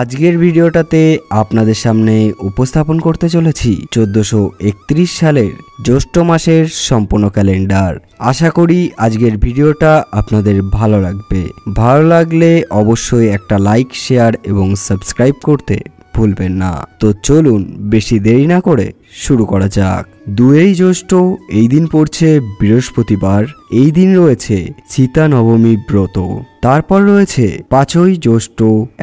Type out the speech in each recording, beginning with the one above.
আজকের ভিডিওটাতে আপনাদের সামনে উপস্থাপন করতে চলেছি 1431 সালের জ্যৈষ্ঠ মাসের সম্পূর্ণ ক্যালেন্ডার। আশা করি আজকের ভিডিওটা আপনাদের ভালো লাগবে। ভালো লাগলে অবশ্যই একটা লাইক, শেয়ার এবং সাবস্ক্রাইব করতে ভুলবেন না। তো চলুন বেশি দেরি না করে শুরু করা যাক। 2 জ্যৈষ্ঠ এই দিন পড়ছে বৃহস্পতিবার। এই দিন রয়েছে সীতা নবমী ব্রত। তারপর রয়েছে 5 জ্যৈষ্ঠ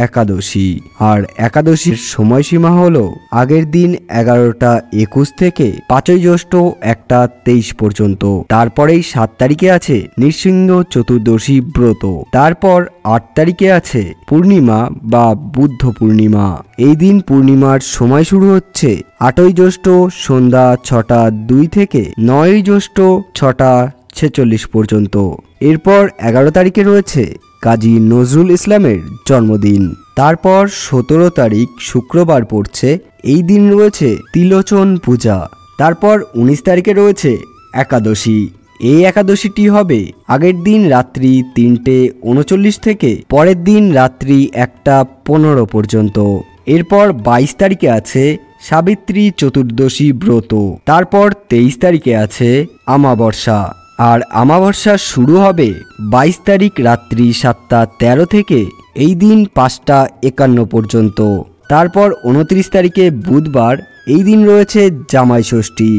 একাদশী। আর একাদশীর সময়সীমা হলো আগের দিন 11টা 21 থেকে 5 জ্যৈষ্ঠ 1টা 23 পর্যন্ত। তারপরেই 7 তারিখে আছে নৃসিংহ চতুর্দশী ব্রত। তারপর 8 তারিখে আছে পূর্ণিমা বা বুদ্ধ পূর্ণিমা। এই দিন পূর্ণিমার সময় শুরু হচ্ছে 8 জ্যৈষ্ঠ সন্ধ্যা 6টা 2 থেকে 9 জ্যৈষ্ঠ 6টা 46 পর্যন্ত। এরপর 11 তারিখে রয়েছে কাজী নজরুল ইসলামের জন্মদিন। তারপর 17 তারিখ শুক্রবার পড়ছে। এই দিন রয়েছে তিলোচন পূজা। তারপর 19 তারিখে রয়েছে একাদশী। এই একাদশীটি হবে আগের দিন রাত্রি 3:39 থেকে পরের দিন রাত্রি 1টা 15 পর্যন্ত। এরপর 22 তারিখে আছে সাবিত্রী চতুর্দশী ব্রত। তারপর 23 তারিখে আছে আমাবস্যা। আর আমাবস্যা শুরু হবে 22 তারিখ রাত্রি 7টা 13 থেকে এই দিন 5টা 51 পর্যন্ত। তারপর 29 তারিখে বুধবার। এই দিন রয়েছে জামাই ষষ্ঠী।